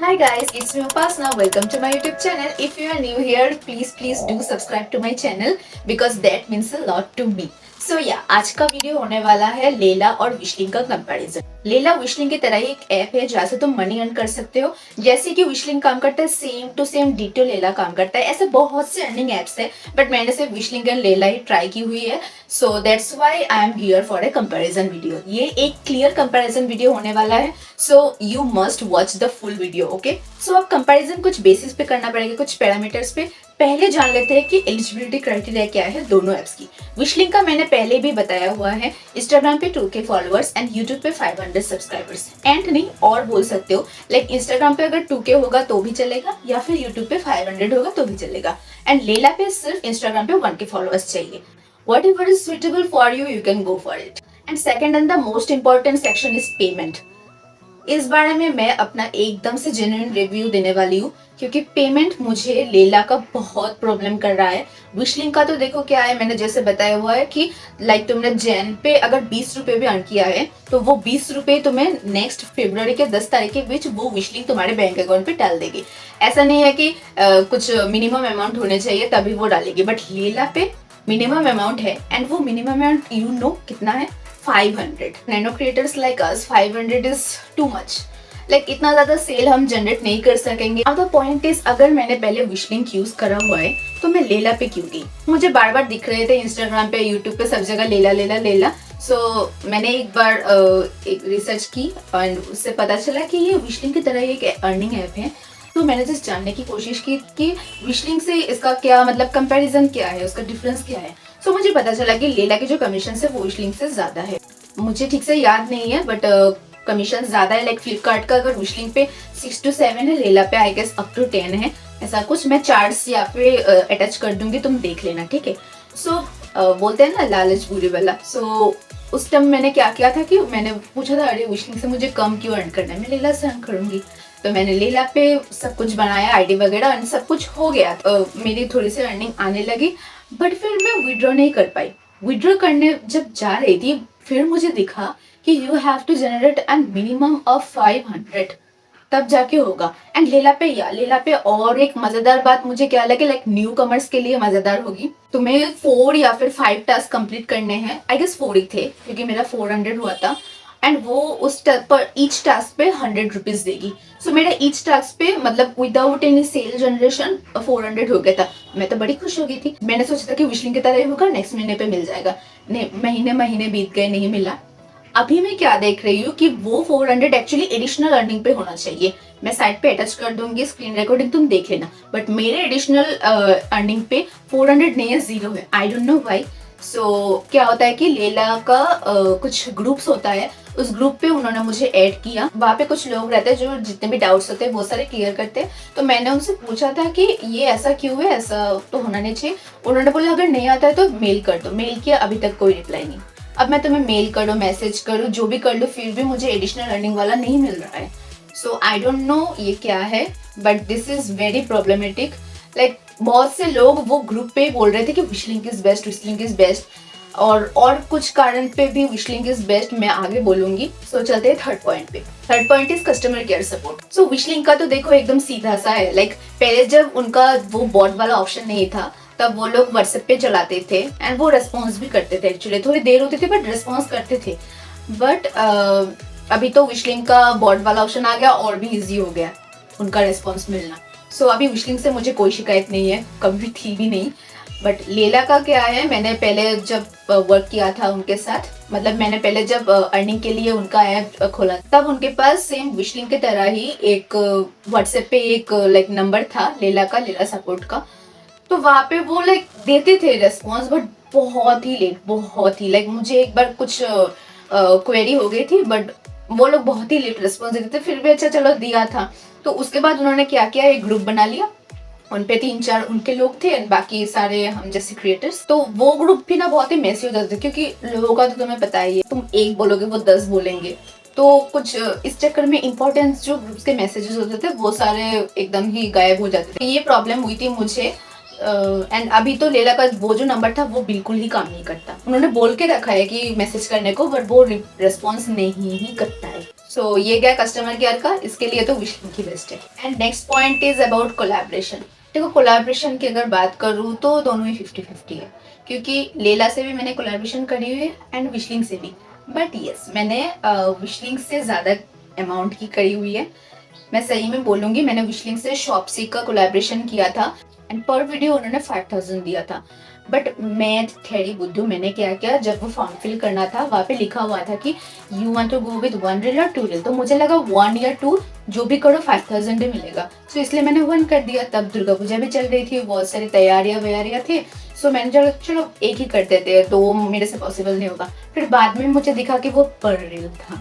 Hi guys, it's me Upasna. Welcome to my YouTube channel. If you are new here, please do subscribe to my channel because that means a lot to me. So yeah, आज का video होने वाला है लेला और विशलिंग का comparison. लेला विशलिंग की तरह ही एक ऐप है जहाँ से तुम मनी अर्न कर सकते हो। जैसे कि विशलिंग काम करता है सेम टू सेम डिटो लेला काम करता है। ऐसे बहुत से अर्निंग एप्स है बट मैंने सिर्फ विशलिंग एंड लेला ही ट्राई की हुई है। So that's why I am here for a comparison video. ये एक क्लियर कंपैरिजन वीडियो होने वाला है, so you must watch the full video. Okay, so अब कंपैरिजन कुछ बेसिस पे करना पड़ेगा, कुछ पैरामीटर्स पे। पहले जान लेते हैं कि एलिजिबिलिटी क्राइटेरिया क्या है दोनों एप्स की। विशलिंग का मैंने पहले भी बताया हुआ है, इंस्टाग्राम पे 2K फॉलोअर्स एंड यूट्यूब पे 500 सब्सक्राइबर्स। एंड नहीं और बोल सकते हो, लाइक इंस्टाग्राम पे अगर 2K होगा तो भी चलेगा या फिर यूट्यूब पे 500 होगा तो भी चलेगा। एंड लेला पे सिर्फ इंस्टाग्राम पे 1K फॉलोअर्स चाहिए। What ever is suitable for you, you can go for it. And second and the most important section is payment. इस बारे में मैं अपना एकदम से जेन्युइन रिव्यू देने वाली हूँ क्योंकि पेमेंट मुझे लेला का बहुत प्रॉब्लम कर रहा है। विशलिंग का तो देखो क्या है, मैंने जैसे बताया हुआ है कि लाइक तुमने जैन पे अगर 20 रुपए भी अर्न किया है तो वो 20 रुपए तुम्हें नेक्स्ट फरवरी के 10 तारीख के बीच वो विशलिंग तुम्हारे बैंक अकाउंट पे डाल देगी। ऐसा नहीं है कि कुछ मिनिमम अमाउंट होने चाहिए तभी वो डालेगी, बट लेला पे मिनिमम अमाउंट है एंड वो मिनिमम अमाउंट यू नो कितना है, 500। Nano creators like us 500 is too much. Like इतना ज्यादा सेल हम जनरेट नहीं कर सकेंगे। अब द पॉइंट इज, अगर मैंने पहले विशलिंक यूज करा हुआ है तो मैं लेला पे क्यों गई? मुझे बार बार दिख रहे थे इंस्टाग्राम पे, यूट्यूब पे, सब जगह लेला लेला लेला। सो मैंने एक बार एक रिसर्च की और उससे पता चला कि ये विशलिंक की तरह एक अर्निंग ऐप है। तो मैंने जस्ट जानने की कोशिश की कि विशलिंग से इसका क्या मतलब कंपैरिजन क्या है, उसका डिफरेंस क्या है। सो मुझे पता चला कि लेला के जो कमीशन है वो विशलिंग से ज्यादा है। मुझे ठीक से याद नहीं है बट कमीशन ज्यादा है। लाइक फ्लिपकार्ट का अगर विशलिंग पे 6 to 7 है, लेला पे आई गेस अप टू 10 है। ऐसा कुछ मैं चार्ट्स या फिर अटैच कर दूंगी, तुम देख लेना, ठीक है। सो बोलते हैं ना लालच बुरी वाला। सो उस टाइम मैंने क्या किया था कि मैंने पूछा था अरे विशलिंग से मुझे कम क्यों अर्न करना है, मैं लेला से अर्न करूंगी। तो मैंने लेला पे सब कुछ बनाया, आईडी वगैरह और सब कुछ हो गया। मेरी थोड़ी सी अर्निंग आने लगी बट फिर मैं विड्रॉ नहीं कर पाई। विड्रॉ करने जब जा रही थी फिर मुझे दिखा कि you have to generate an minimum of 500 तब जाके होगा। एंड लेला पे और एक मजेदार बात मुझे क्या लगे, लाइक न्यू कमर्स के लिए मजेदार होगी। तुम्हें 4 या फिर 5 टास्क कंप्लीट करने हैं, आई गेस 4 ही थे क्योंकि मेरा 400 हुआ था। एंड वो उस पर ईच टास्क पे 100 रुपीज देगी। सो मेरा ईच टास्क पे मतलब विदाउट एनी सेल जनरेशन 400 हो गया था। मैं तो बड़ी खुश हो गई थी। मैंने सोचा था कि विशलिंग की तरह ही होगा, नेक्स्ट महीने पे मिल जाएगा। नहीं, महीने महीने बीत गए, नहीं मिला। अभी मैं क्या देख रही हूँ कि वो 400 एक्चुअली एडिशनल अर्निंग पे होना चाहिए। मैं साइड पे अटैच कर दूंगी स्क्रीन रिकॉर्डिंग, तुम देख लेना। बट मेरे एडिशनल अर्निंग पे 400 नहीं है, 0 है। I don't know why. So क्या होता है कि लेला का कुछ ग्रुप्स होता है, उस ग्रुप पे उन्होंने मुझे ऐड किया। वहाँ पे कुछ लोग रहते हैं जो जितने भी डाउट्स होते हैं बहुत सारे क्लियर करते हैं। तो मैंने उनसे पूछा था कि ये ऐसा क्यों है, ऐसा तो होना नहीं चाहिए। उन्होंने बोला अगर नहीं आता है तो मेल कर दो। मेल किया, अभी तक कोई रिप्लाई नहीं। अब मैं तुम्हें मेल करूँ, मैसेज करूँ, जो भी कर लो, फिर भी मुझे एडिशनल अर्निंग वाला नहीं मिल रहा है। सो आई डोंट नो ये क्या है but this is very problematic. Like बहुत से लोग वो ग्रुप पे बोल रहे थे कि विशलिंक इज बेस्ट, विशलिंक इज बेस्ट, और कुछ कारण पे भी विशलिंक इज बेस्ट मैं आगे बोलूंगी। सो चलते हैं थर्ड पॉइंट पे। Third point is customer care support. So Wishlink का तो देखो एकदम सीधा सा है। लाइक पहले जब उनका वो बॉट वाला ऑप्शन नहीं था तब वो लोग व्हाट्सएप पे चलाते थे एंड वो रेस्पॉन्स भी करते थे। एक्चुअली थोड़ी देर होती थी बट रेस्पॉन्स करते थे। बट अभी तो विशलिंक का बॉट वाला ऑप्शन आ गया और भी इजी हो गया उनका रेस्पॉन्स मिलना। सो अभी विशलिंक से मुझे कोई शिकायत नहीं है, कभी थी भी नहीं। बट लेला का क्या है, मैंने पहले जब वर्क किया था उनके साथ, मतलब मैंने पहले जब अर्निंग के लिए उनका ऐप खोला तब उनके पास सेम विशलिंक की तरह ही एक व्हाट्सएप पे एक लाइक नंबर था लेला का, लेला सपोर्ट का। तो वहाँ पे वो लाइक देते थे रेस्पॉन्स बट बहुत ही लेट, बहुत ही लाइक मुझे एक बार कुछ क्वेरी हो गई थी बट वो लोग बहुत ही लेट रेस्पॉन्स देते थे। फिर भी अच्छा चलो दिया था। तो उसके बाद उन्होंने क्या किया, एक ग्रुप बना लिया, उन पे 3-4 उनके लोग थे बाकी सारे हम जैसे क्रिएटर्स। तो वो ग्रुप भी ना बहुत ही मैसी हो जाते थे क्योंकि लोगों का तो तुम्हें पता ही है, तुम एक बोलोगे वो 10 बोलेंगे। तो कुछ इस चक्कर में इंपॉर्टेंस जो ग्रुप्स के मैसेजेस होते थे वो सारे एकदम ही गायब हो जाते थे। ये प्रॉब्लम हुई थी मुझे। एंड अभी तो लेला का वो जो नंबर था वो बिल्कुल ही काम नहीं करता। उन्होंने बोल के रखा है कि मैसेज करने को बट वो रिस्पॉन्स नहीं ही करता है। सो ये गया कस्टमर केयर का, इसके लिए तो विशलिंक ही बेस्ट है। And next point is about collaboration. देखो कोलैबोरेशन की अगर बात करूँ तो दोनों ही 50-50 है, क्योंकि लेला से भी मैंने कोलैबोरेशन करी हुई है एंड विशलिंक से भी। बट यस, मैंने विशलिंक से ज़्यादा अमाउंट की करी हुई है। मैं सही में बोलूँगी, मैंने विशलिंक से शॉपसी का कोलैबोरेशन किया था एंड पर वीडियो उन्होंने 5000 दिया था। बट मैं थेड़ी बुद्धू, मैंने क्या किया, जब वो फॉर्म फिल करना था वहाँ पे लिखा हुआ था कि you want to go with 1 reel और 2 रील, तो मुझे लगा 1 या 2 जो भी करो 5000 ही मिलेगा। सो इसलिए मैंने 1 कर दिया। तब दुर्गा पूजा भी चल रही थी, बहुत सारी तैयारियां वैयारियां थी। सो मैंने चलो एक ही कर देते हैं, तो मेरे से पॉसिबल नहीं होगा। फिर बाद में मुझे दिखा कि वो पर रील था।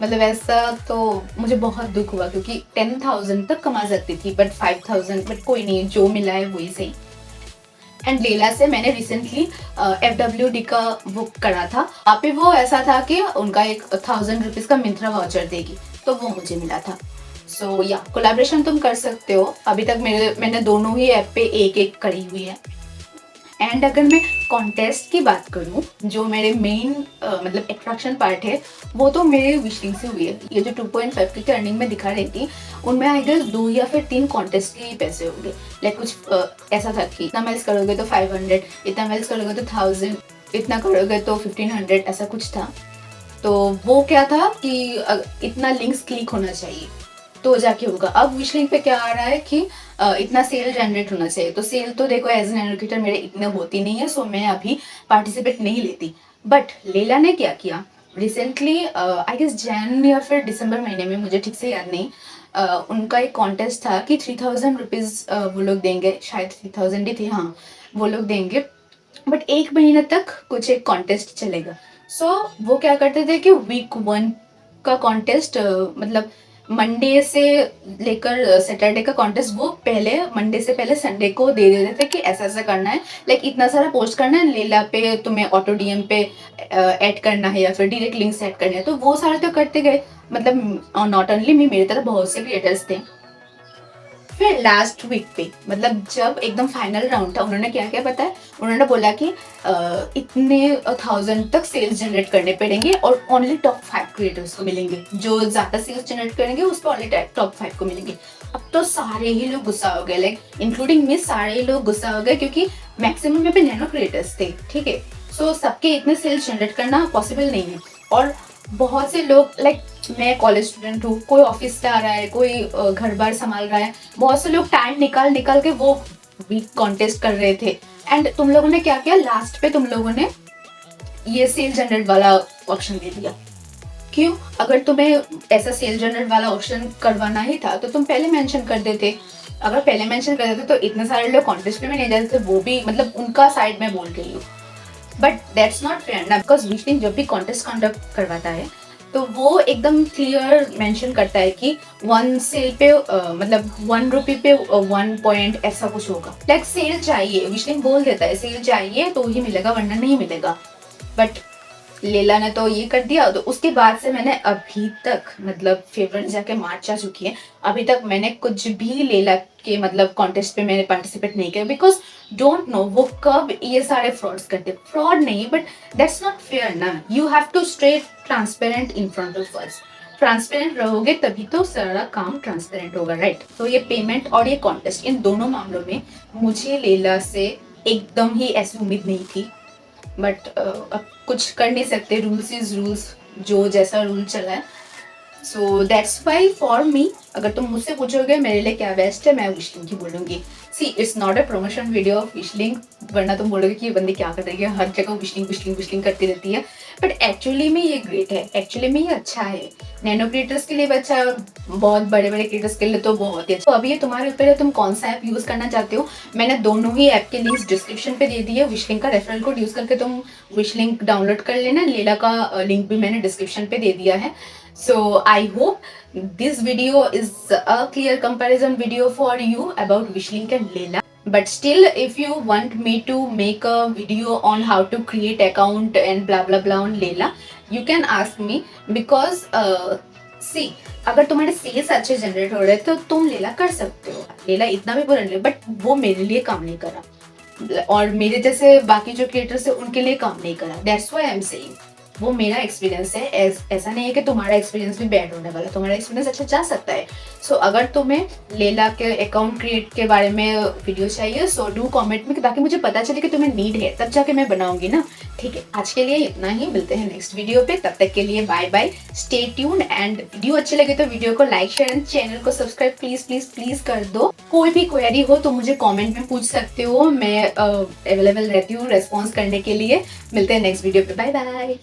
मतलब ऐसा तो मुझे बहुत दुख हुआ, क्योंकि 10,000 तक कमा सकती थी बट 5000, बट कोई नहीं, जो मिला है वही सही। एंड लेला से मैंने रिसेंटली FWD का बुक करा था। वहाँ पे वो ऐसा था कि उनका एक 1000 रुपीज का मिंत्रा वाउचर देगी, तो वो मुझे मिला था। सो या कोलैबोरेशन तुम कर सकते हो। अभी तक मैंने दोनों ही ऐप पे एक एक करी हुई है। एंड अगर मैं कॉन्टेस्ट की बात करूँ, जो मेरे मेन मतलब अट्रैक्शन पार्ट है, वो तो मेरे विशलिंग से हुई है। ये जो 2.5 की अर्निंग में दिखा रही थी, उनमें आई गेस 2 या फिर 3 कॉन्टेस्ट के ही पैसे होंगे। लाइक कुछ ऐसा था कि इतना मेल्स करोगे तो 500, इतना मेल्स करोगे तो 1000, इतना करोगे तो 1500, ऐसा कुछ था। तो वो क्या था कि इतना लिंक्स क्लिक होना चाहिए तो जाके होगा। अब विशलिंक पे क्या आ रहा है कि इतना सेल जनरेट होना चाहिए। तो सेल तो देखो एज एन एडवोकेटर मेरे इतने होती नहीं है, सो मैं अभी पार्टिसिपेट नहीं लेती। बट लेला ने क्या किया रिसेंटली, आई गेस जैन या फिर दिसंबर महीने में, मुझे ठीक से याद नहीं, उनका एक कॉन्टेस्ट था कि 3000 रुपीज़ वो लोग देंगे, शायद 3000 ही थे, हाँ वो लोग देंगे। बट एक महीने तक कुछ एक कॉन्टेस्ट चलेगा। सो वो क्या करते थे कि वीक 1 का कॉन्टेस्ट, मतलब मंडे से लेकर सैटरडे का कॉन्टेस्ट, वो पहले मंडे से पहले संडे को दे देते थे कि ऐसा ऐसा करना है। लाइक इतना सारा पोस्ट करना है, लेला पे तुम्हें ऑटो डीएम पे ऐड करना है या फिर डायरेक्ट लिंक से ऐड करना है। तो वो सारे तो करते गए, मतलब नॉट ओनली मी, मेरे तरफ बहुत से क्रिएटर्स थे। फिर लास्ट वीक पे, मतलब जब एकदम फाइनल राउंड था, उन्होंने क्या क्या बताया, उन्होंने बोला कि इतने 1000 तक सेल्स जनरेट करने पड़ेंगे और ओनली टॉप 5 क्रिएटर्स को मिलेंगे। जो ज़्यादा सेल्स जनरेट करेंगे उस पर ओनली टॉप 5 को मिलेंगे। अब तो सारे ही लोग गुस्सा हो गए, लाइक इंक्लूडिंग मी, सारे ही लोग गुस्सा हो गए, क्योंकि मैक्सिमम में पे नैनो क्रिएटर्स थे, ठीक है। सो सबके इतने सेल्स जनरेट करना पॉसिबल नहीं है। और बहुत से लोग, लाइक मैं कॉलेज स्टूडेंट हूँ, कोई ऑफिस से आ रहा है, कोई घर बार संभाल रहा है, बहुत से लोग टाइम निकाल निकाल के वो वीक कॉन्टेस्ट कर रहे थे। एंड तुम लोगों ने क्या किया, लास्ट पे तुम लोगों ने ये सेल जनरेट वाला ऑप्शन दे दिया। क्यों? अगर तुम्हें ऐसा सेल जनरेट वाला ऑप्शन करवाना ही था तो तुम पहले मेंशन कर देते। अगर पहले मेंशन कर देते तो इतने सारे लोग कॉन्टेस्ट में नहीं जाते, वो भी मतलब उनका साइड में बोल रही हूँ। बट दैट्स नॉट फेयर ना, बिकॉज विशलिंक जब भी कॉन्टेस्ट कंडक्ट करवाता है तो वो एकदम क्लियर मेंशन करता है कि 1 सेल पे मतलब 1 रुपी पे 1 पॉइंट ऐसा कुछ होगा। लाइक सेल चाहिए, विशलिंक बोल देता है सेल चाहिए तो ही मिलेगा, वरना नहीं मिलेगा। बट लेला ने तो ये कर दिया। तो उसके बाद से मैंने अभी तक, मतलब फेवरेट जाके मार्च आ चुकी है, अभी तक मैंने कुछ भी लेला के मतलब कॉन्टेस्ट पे मैंने पार्टिसिपेट नहीं किया। बिकॉज डोंट नो वो कब ये सारे फ्रॉड्स करते, फ्रॉड नहीं बट दैट्स नॉट फेयर ना। You have to stay transparent in front of us. Transparent रहोगे तभी तो सारा काम ट्रांसपेरेंट होगा, राइट। तो ये पेमेंट और ये कॉन्टेस्ट, इन दोनों मामलों में मुझे लेला से एकदम ही ऐसी उम्मीद नहीं थी। बट अब कुछ कर नहीं सकते, रूल्स इज रूल्स, जो जैसा रूल चला है। So that's why for me, अगर तुम मुझसे पूछोगे मेरे लिए क्या बेस्ट है, मैं विशलिंक ही बोलूँगी। See it's not a promotion video of Wishlink, वरना तुम बोलोगे कि ये बंदी क्या कर रही है, हर जगह विशलिंक विशलिंग विशलिंग करती रहती है। बट एक्चुअली में ये ग्रेट है, एक्चुअली में ये अच्छा है। नैनो क्रिएटर्स के लिए भी अच्छा है, बहुत बड़े बड़े क्रिएटर्स के लिए तो बहुत ही अच्छा। तो अभी ये तुम्हारे ऊपर है, तुम कौन सा ऐप यूज़ करना चाहते हो। मैंने दोनों ही ऐप के लिंक्स डिस्क्रिप्शन पे दे दिए। विशलिंक का रेफरल कोड यूज़ करके तुम विशलिंक डाउनलोड कर लेना। लेला का लिंक भी मैंने डिस्क्रिप्शन पे दे दिया है। So I hope this video is a clear comparison video for you about Wishlink and Leela. But still, if you want me to make a video on how to create account and blah blah blah on Leela, you can ask me because see, अगर तुम्हारे sales अच्छे generate हो रहे तो तुम लेला कर सकते हो। लेला इतना भी बुरा नहीं, बट वो मेरे लिए काम नहीं करा और मेरे जैसे बाकी जो क्रिएटर्स है उनके लिए काम नहीं करा। That's why I am saying. वो मेरा एक्सपीरियंस है, ऐसा नहीं है कि तुम्हारा एक्सपीरियंस भी बैड होने वाला, तुम्हारा एक्सपीरियंस अच्छा जा सकता है। सो अगर तुम्हें लेला के अकाउंट क्रिएट के बारे में वीडियो चाहिए सो डू कमेंट में, ताकि मुझे पता चले कि तुम्हें नीड है, तब जाके मैं बनाऊंगी ना। ठीक है, आज के लिए इतना ही, मिलते हैं नेक्स्ट वीडियो पे, तब तक के लिए bye bye, stay tuned. And video अच्छी लगे तो वीडियो को लाइक शेयर एंड चैनल को सब्सक्राइब प्लीज प्लीज प्लीज कर दो। कोई भी क्वेरी हो तो मुझे कमेंट में पूछ सकते हो, मैं अवेलेबल रहती हूँ रेस्पॉन्स करने के लिए। मिलते हैं नेक्स्ट वीडियो पे, बाय बाय।